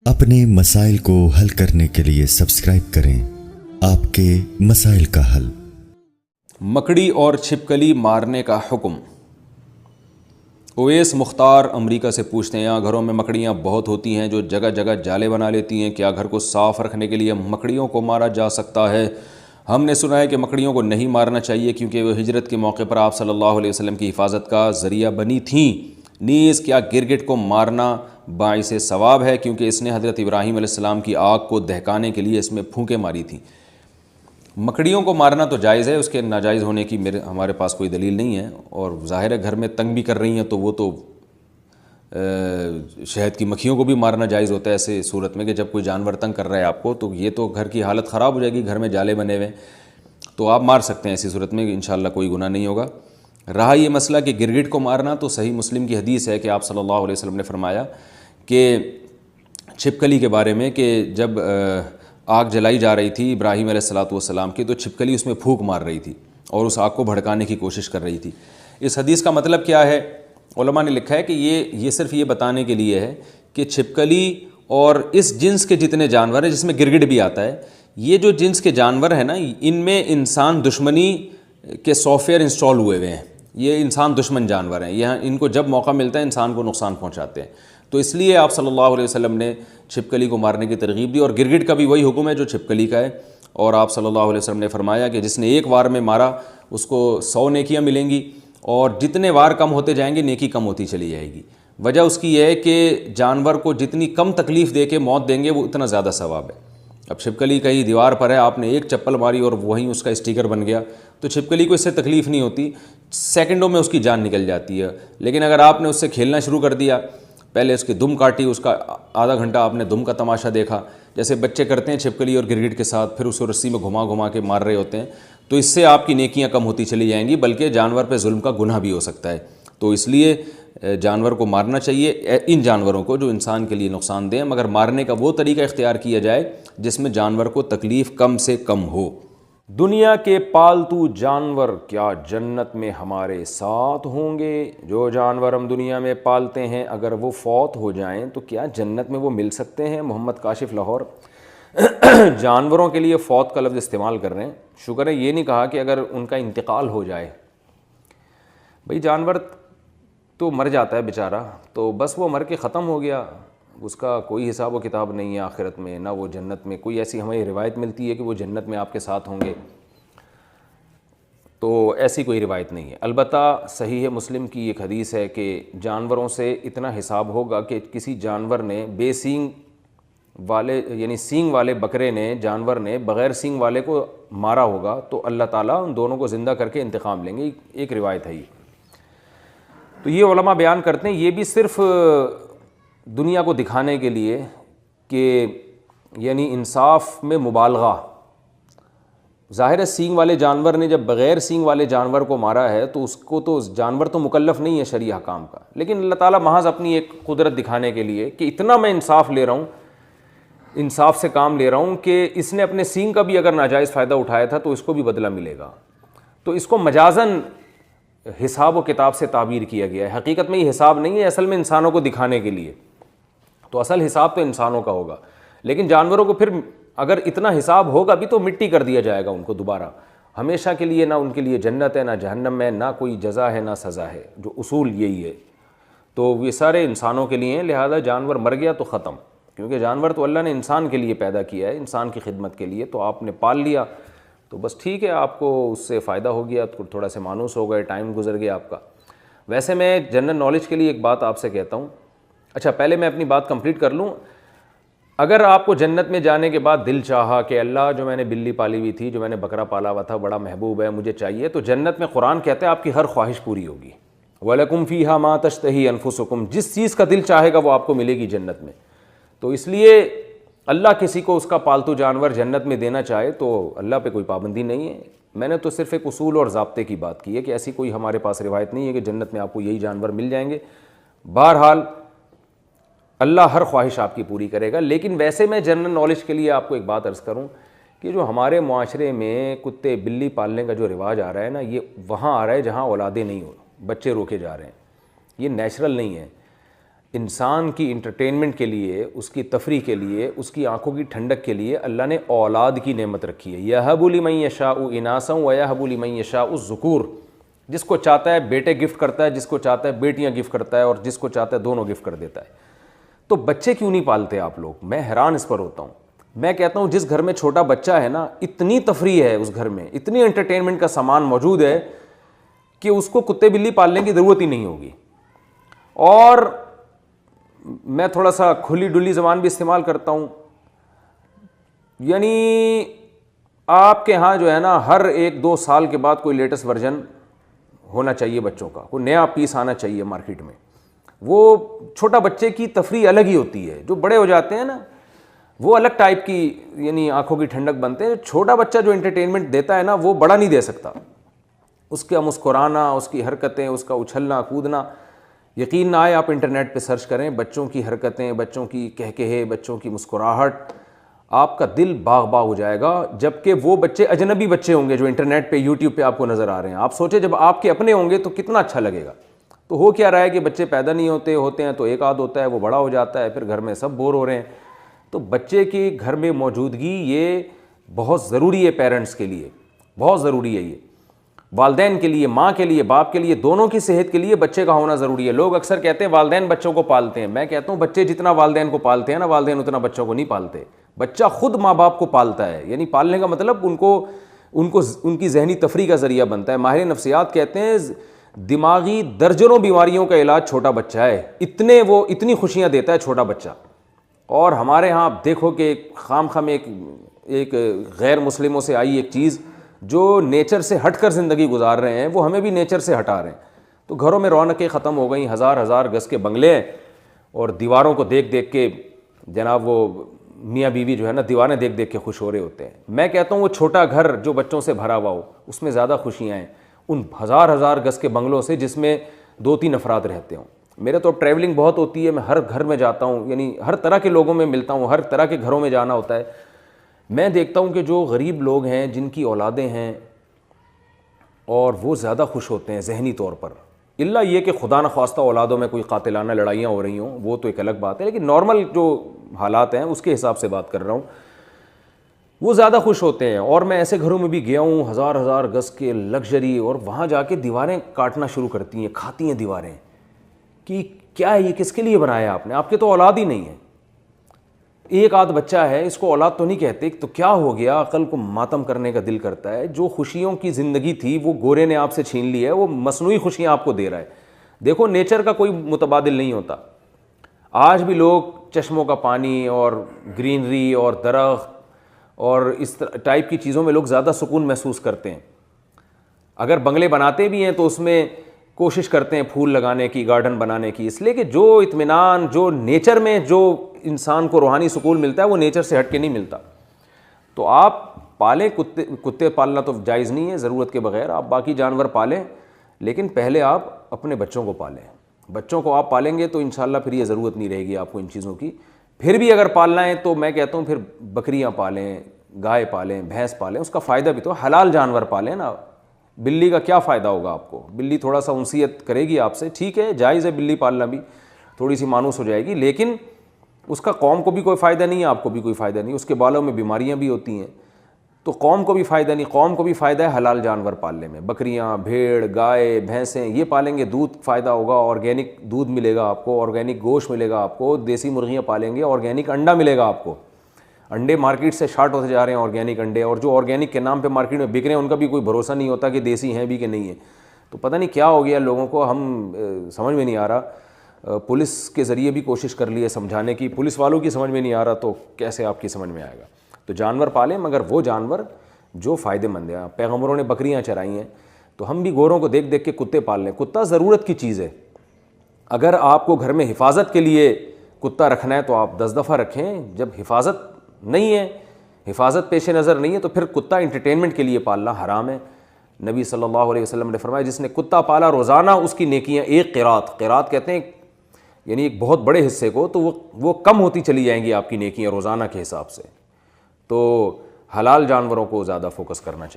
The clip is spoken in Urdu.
اپنے مسائل کو حل کرنے کے لیے سبسکرائب کریں آپ کے مسائل کا حل۔ مکڑی اور چھپکلی مارنے کا حکم۔ اویس مختار امریکہ سے پوچھتے ہیں، یہاں گھروں میں مکڑیاں بہت ہوتی ہیں جو جگہ جگہ جالے بنا لیتی ہیں، کیا گھر کو صاف رکھنے کے لیے مکڑیوں کو مارا جا سکتا ہے؟ ہم نے سنا ہے کہ مکڑیوں کو نہیں مارنا چاہیے کیونکہ وہ ہجرت کے موقع پر آپ صلی اللہ علیہ وسلم کی حفاظت کا ذریعہ بنی تھیں۔ نیز کیا گرگٹ کو مارنا باعث ثواب ہے کیونکہ اس نے حضرت ابراہیم علیہ السلام کی آگ کو دہکانے کے لیے اس میں پھونکیں ماری تھیں؟ مکڑیوں کو مارنا تو جائز ہے، اس کے ناجائز ہونے کی ہمارے پاس کوئی دلیل نہیں ہے، اور ظاہر ہے گھر میں تنگ بھی کر رہی ہیں تو وہ تو شہد کی مکھیوں کو بھی مارنا جائز ہوتا ہے ایسے صورت میں کہ جب کوئی جانور تنگ کر رہا ہے آپ کو تو یہ تو گھر کی حالت خراب ہو جائے گی، گھر میں جالے بنے ہوئے تو آپ مار سکتے ہیں، ایسی صورت میں انشاءاللہ کوئی گناہ نہیں ہوگا۔ رہا یہ مسئلہ کہ گرگٹ کو مارنا، تو صحیح مسلم کی حدیث ہے کہ آپ صلی اللہ علیہ وسلم نے فرمایا کہ چھپکلی کے بارے میں کہ جب آگ جلائی جا رہی تھی ابراہیم علیہ السلام کی تو چھپکلی اس میں پھونک مار رہی تھی اور اس آگ کو بھڑکانے کی کوشش کر رہی تھی۔ اس حدیث کا مطلب کیا ہے؟ علماء نے لکھا ہے کہ یہ صرف یہ بتانے کے لیے ہے کہ چھپکلی اور اس جنس کے جتنے جانور ہیں جس میں گرگٹ بھی آتا ہے، یہ جو جنس کے جانور ہیں نا، ان میں انسان دشمنی کے سافٹ ویئر انسٹال ہوئے ہوئے ہیں، یہ انسان دشمن جانور ہیں، یہ ان کو جب موقع ملتا ہے انسان کو نقصان پہنچاتے ہیں، تو اس لیے آپ صلی اللہ علیہ وسلم نے چھپکلی کو مارنے کی ترغیب دی، اور گرگٹ کا بھی وہی حکم ہے جو چھپکلی کا ہے، اور آپ صلی اللہ علیہ وسلم نے فرمایا کہ جس نے ایک وار میں مارا اس کو 100 نیکیاں ملیں گی، اور جتنے وار کم ہوتے جائیں گے نیکی کم ہوتی چلی جائے گی۔ وجہ اس کی یہ ہے کہ جانور کو جتنی کم تکلیف دے کے موت دیں گے وہ اتنا زیادہ ثواب ہے۔ اب چھپکلی کہیں دیوار پر ہے، آپ نے ایک چپل ماری اور وہیں اس کا اسٹیکر بن گیا تو چھپکلی کو اس سے تکلیف نہیں ہوتی، سیکنڈوں میں اس کی جان نکل جاتی ہے۔ لیکن اگر آپ نے اس سے کھیلنا شروع کر دیا، پہلے اس کی دم کاٹی، اس کا آدھا گھنٹہ آپ نے دم کا تماشا دیکھا جیسے بچے کرتے ہیں چھپکلی اور گرگٹ کے ساتھ، پھر اس کو رسی میں گھما گھما کے مار رہے ہوتے ہیں، تو اس سے آپ کی نیکیاں کم ہوتی چلی جائیں گی، بلکہ جانور پہ ظلم کا گناہ بھی ہو سکتا ہے۔ تو اس لیے جانور کو مارنا چاہیے، ان جانوروں کو جو انسان کے لیے نقصان دیں، مگر مارنے کا وہ طریقہ اختیار کیا جائے جس میں جانور کو تکلیف کم سے کم ہو۔ دنیا کے پالتو جانور کیا جنت میں ہمارے ساتھ ہوں گے؟ جو جانور ہم دنیا میں پالتے ہیں اگر وہ فوت ہو جائیں تو کیا جنت میں وہ مل سکتے ہیں؟ محمد کاشف لاہور۔ جانوروں کے لیے فوت کا لفظ استعمال کر رہے ہیں، شکر ہے یہ نہیں کہا کہ اگر ان کا انتقال ہو جائے۔ بھئی جانور تو مر جاتا ہے بیچارہ، تو بس وہ مر کے ختم ہو گیا، اس کا کوئی حساب و کتاب نہیں ہے آخرت میں، نہ وہ جنت میں کوئی ایسی ہمیں روایت ملتی ہے کہ وہ جنت میں آپ کے ساتھ ہوں گے، تو ایسی کوئی روایت نہیں ہے۔ البتہ صحیح مسلم کی ایک حدیث ہے کہ جانوروں سے اتنا حساب ہوگا کہ کسی جانور نے بے سینگ والے یعنی سینگ والے بکرے نے، جانور نے بغیر سینگ والے کو مارا ہوگا تو اللہ تعالیٰ ان دونوں کو زندہ کر کے انتقام لیں گے، ایک روایت ہے یہ۔ تو یہ علماء بیان کرتے ہیں یہ بھی صرف دنیا کو دکھانے کے لیے کہ یعنی انصاف میں مبالغہ۔ ظاہر ہے سینگ والے جانور نے جب بغیر سینگ والے جانور کو مارا ہے تو اس کو تو جانور تو مکلف نہیں ہے شرعی احکام کا، لیکن اللہ تعالیٰ محض اپنی ایک قدرت دکھانے کے لیے کہ اتنا میں انصاف لے رہا ہوں، انصاف سے کام لے رہا ہوں کہ اس نے اپنے سینگ کا بھی اگر ناجائز فائدہ اٹھایا تھا تو اس کو بھی بدلہ ملے گا، تو اس کو مجازاً حساب و کتاب سے تعبیر کیا گیا ہے۔ حقیقت میں یہ حساب نہیں ہے، اصل میں انسانوں کو دکھانے کے لیے، تو اصل حساب تو انسانوں کا ہوگا، لیکن جانوروں کو پھر اگر اتنا حساب ہوگا بھی تو مٹی کر دیا جائے گا ان کو دوبارہ ہمیشہ کے لیے، نہ ان کے لیے جنت ہے نہ جہنم ہے، نہ کوئی جزا ہے نہ سزا ہے، جو اصول یہی ہے۔ تو یہ سارے انسانوں کے لیے ہیں، لہذا جانور مر گیا تو ختم، کیونکہ جانور تو اللہ نے انسان کے لیے پیدا کیا ہے، انسان کی خدمت کے لیے، تو آپ نے پال لیا تو بس ٹھیک ہے، آپ کو اس سے فائدہ ہو گیا، تھوڑا سا مانوس ہو گئے، ٹائم گزر گیا آپ کا۔ ویسے میں جنرل نالج کے لیے ایک بات آپ سے کہتا ہوں، اچھا پہلے میں اپنی بات کمپلیٹ کر لوں۔ اگر آپ کو جنت میں جانے کے بعد دل چاہا کہ اللہ جو میں نے بلی پالی ہوئی تھی، جو میں نے بکرا پالا ہوا تھا، بڑا محبوب ہے مجھے چاہیے، تو جنت میں قرآن کہتا ہے آپ کی ہر خواہش پوری ہوگی۔ وَلَكُمْ فِيهَا مَا تَشْتَهِي أَنفُسُكُمْ، جس چیز کا دل چاہے گا وہ آپ کو ملے گی جنت میں۔ تو اس لیے اللہ کسی کو اس کا پالتو جانور جنت میں دینا چاہے تو اللہ پہ کوئی پابندی نہیں ہے، میں نے تو صرف ایک اصول اور ضابطے کی بات کی ہے کہ ایسی کوئی ہمارے پاس روایت نہیں ہے کہ جنت میں آپ کو یہی جانور مل جائیں گے۔ بہرحال اللہ ہر خواہش آپ کی پوری کرے گا، لیکن ویسے میں جنرل نالج کے لیے آپ کو ایک بات عرض کروں کہ جو ہمارے معاشرے میں کتے بلی پالنے کا جو رواج آ رہا ہے نا، یہ وہاں آ رہا ہے جہاں اولادیں نہیں ہو، بچے روکے جا رہے ہیں، یہ نیچرل نہیں ہے۔ انسان کی انٹرٹینمنٹ کے لیے، اس کی تفریح کے لیے، اس کی آنکھوں کی ٹھنڈک کے لیے اللہ نے اولاد کی نعمت رکھی ہے. یَهَبُ لِمَن يَشَاءُ إِنَاثًا وَيَهَبُ لِمَن يَشَاءُ الذُّكُورَ. جس کو چاہتا ہے بیٹے گفٹ کرتا ہے، جس کو چاہتا ہے بیٹیاں گفٹ کرتا ہے، اور جس کو چاہتا ہے دونوں گفٹ کر دیتا ہے. تو بچے کیوں نہیں پالتے آپ لوگ؟ میں حیران اس پر ہوتا ہوں. میں کہتا ہوں جس گھر میں چھوٹا بچہ ہے نا، اتنی تفریح ہے اس گھر میں، اتنی انٹرٹینمنٹ کا سامان موجود ہے کہ اس کو کتے بلی پالنے کی ضرورت ہی نہیں ہوگی. اور میں تھوڑا سا کھلی ڈلی زبان بھی استعمال کرتا ہوں، یعنی آپ کے ہاں جو ہے نا ہر 1-2 سال کے بعد کوئی لیٹسٹ ورژن ہونا چاہیے بچوں کا، کوئی نیا پیس آنا چاہیے مارکیٹ میں. وہ چھوٹا بچے کی تفریح الگ ہی ہوتی ہے. جو بڑے ہو جاتے ہیں نا وہ الگ ٹائپ کی، یعنی آنکھوں کی ٹھنڈک بنتے ہیں. چھوٹا بچہ جو انٹرٹینمنٹ دیتا ہے نا وہ بڑا نہیں دے سکتا. اس کا مسکرانا، اس کی حرکتیں، اس کا اچھلنا کودنا، یقین نہ آئے آپ انٹرنیٹ پہ سرچ کریں بچوں کی حرکتیں، بچوں کی کہکہے، بچوں کی مسکراہٹ، آپ کا دل باغ باغ ہو جائے گا. جبکہ وہ بچے اجنبی بچے ہوں گے جو انٹرنیٹ پہ یوٹیوب پہ آپ کو نظر آ رہے ہیں. آپ سوچیں جب آپ کے اپنے ہوں گے تو کتنا اچھا لگے گا. تو ہو کیا رہا ہے کہ بچے پیدا نہیں ہوتے ہیں تو ایک آدھ ہوتا ہے، وہ بڑا ہو جاتا ہے، پھر گھر میں سب بور ہو رہے ہیں. تو بچے کی گھر میں موجودگی یہ بہت ضروری ہے، پیرنٹس کے لیے بہت ضروری ہے. یہ والدین کے لیے، ماں کے لیے، باپ کے لیے، دونوں کی صحت کے لیے بچے کا ہونا ضروری ہے. لوگ اکثر کہتے ہیں والدین بچوں کو پالتے ہیں. میں کہتا ہوں بچے جتنا والدین کو پالتے ہیں نا، والدین اتنا بچوں کو نہیں پالتے. بچہ خود ماں باپ کو پالتا ہے. یعنی پالنے کا مطلب ان کی ذہنی تفریح کا ذریعہ بنتا ہے. ماہر نفسیات کہتے ہیں دماغی درجنوں بیماریوں کا علاج چھوٹا بچہ ہے. اتنی خوشیاں دیتا ہے چھوٹا بچہ. اور ہمارے ہاں آپ دیکھو کہ خام ایک غیر مسلموں سے آئی ایک چیز، جو نیچر سے ہٹ کر زندگی گزار رہے ہیں وہ ہمیں بھی نیچر سے ہٹا رہے ہیں. تو گھروں میں رونقیں ختم ہو گئیں. ہزار گز کے بنگلے ہیں، اور دیواروں کو دیکھ دیکھ کے جناب وہ میاں بیوی جو ہے نا دیواریں دیکھ دیکھ کے خوش ہو رہے ہوتے ہیں. میں کہتا ہوں وہ چھوٹا گھر جو بچوں سے بھرا ہوا ہو اس میں زیادہ خوشیاں ہیں ان ہزار گز کے بنگلوں سے جس میں 2-3 افراد رہتے ہوں. میرے تو ٹریولنگ بہت ہوتی ہے، میں ہر گھر میں جاتا ہوں، یعنی ہر طرح کے لوگوں میں ملتا ہوں، ہر طرح کے گھروں میں جانا ہوتا ہے. میں دیکھتا ہوں کہ جو غریب لوگ ہیں جن کی اولادیں ہیں اور وہ زیادہ خوش ہوتے ہیں ذہنی طور پر. الا یہ کہ خدا نخواستہ اولادوں میں کوئی قاتلانہ لڑائیاں ہو رہی ہوں وہ تو ایک الگ بات ہے، لیکن نارمل جو حالات ہیں اس کے حساب سے بات کر رہا ہوں. وہ زیادہ خوش ہوتے ہیں. اور میں ایسے گھروں میں بھی گیا ہوں ہزار گز کے لگژری، اور وہاں جا کے دیواریں کاٹنا شروع کرتی ہیں، کھاتی ہیں دیواریں کہ کیا ہے یہ، کس کے لیے بنایا آپ نے؟ آپ کے تو اولاد ہی نہیں ہے. ایک آدھ بچہ ہے، اس کو اولاد تو نہیں کہتے. تو کیا ہو گیا؟ عقل کو ماتم کرنے کا دل کرتا ہے. جو خوشیوں کی زندگی تھی وہ گورے نے آپ سے چھین لی ہے، وہ مصنوعی خوشیاں آپ کو دے رہا ہے. دیکھو نیچر کا کوئی متبادل نہیں ہوتا. آج بھی لوگ چشموں کا پانی اور گرینری اور درخت اور اس ٹائپ کی چیزوں میں لوگ زیادہ سکون محسوس کرتے ہیں. اگر بنگلے بناتے بھی ہیں تو اس میں کوشش کرتے ہیں پھول لگانے کی، گارڈن بنانے کی، اس لیے کہ جو اطمینان جو نیچر میں جو انسان کو روحانی سکون ملتا ہے وہ نیچر سے ہٹ کے نہیں ملتا. تو آپ پالیں. کتے پالنا تو جائز نہیں ہے ضرورت کے بغیر. آپ باقی جانور پالیں، لیکن پہلے آپ اپنے بچوں کو پالیں. بچوں کو آپ پالیں گے تو انشاءاللہ پھر یہ ضرورت نہیں رہے گی آپ کو ان چیزوں کی. پھر بھی اگر پالنا ہے تو میں کہتا ہوں پھر بکریاں پالیں، گائے پالیں، بھینس پالیں. اس کا فائدہ بھی تو حلال جانور پالیں نا. بلی کا کیا فائدہ ہوگا آپ کو؟ بلی تھوڑا سا انسیت کرے گی آپ سے، ٹھیک ہے جائز ہے بلی پالنا بھی، تھوڑی سی مانوس ہو جائے گی، لیکن اس کا قوم کو بھی کوئی فائدہ نہیں ہے، آپ کو بھی کوئی فائدہ نہیں. اس کے بالوں میں بیماریاں بھی ہوتی ہیں. تو قوم کو بھی فائدہ نہیں. قوم کو بھی فائدہ ہے حلال جانور پالنے میں. بکریاں، بھیڑ، گائے، بھینسیں یہ پالیں گے، دودھ فائدہ ہوگا، آرگینک دودھ ملے گا آپ کو، آرگینک گوشت ملے گا آپ کو. دیسی مرغیاں پالیں گے، آرگینک انڈا ملے گا آپ کو. انڈے مارکیٹ سے شارٹ ہوتے جا رہے ہیں آرگینک انڈے، اور جو آرگینک کے نام پہ مارکیٹ میں بک رہے ہیں ان کا بھی کوئی بھروسہ نہیں ہوتا کہ دیسی ہیں بھی کہ نہیں ہیں. تو پتہ نہیں کیا ہو گیا لوگوں کو، ہم سمجھ میں نہیں آ رہا. پولیس کے ذریعے بھی کوشش کر لی ہے سمجھانے کی، پولیس والوں کی سمجھ میں نہیں آ رہا تو کیسے آپ کی سمجھ میں آئے گا. تو جانور پالیں مگر وہ جانور جو فائدہ مند ہیں. پیغمبروں نے بکریاں چرائی ہیں تو ہم بھی گوروں کو دیکھ دیکھ کے کتے پال لیں. کتا ضرورت کی چیز ہے. اگر آپ کو گھر میں حفاظت کے لیے کتا رکھنا ہے تو آپ 10 دفعہ رکھیں. جب حفاظت نہیں ہے، حفاظت پیش نظر نہیں ہے، تو پھر کتا انٹرٹینمنٹ کے لیے پالنا حرام ہے. نبی صلی اللہ علیہ وسلم نے فرمایا جس نے کتا پالا روزانہ اس کی نیکیاں ایک قرات کہتے ہیں یعنی ایک بہت بڑے حصے کو، تو وہ کم ہوتی چلی جائیں گی آپ کی نیکیاں روزانہ کے حساب سے. تو حلال جانوروں کو زیادہ فوکس کرنا چاہیے.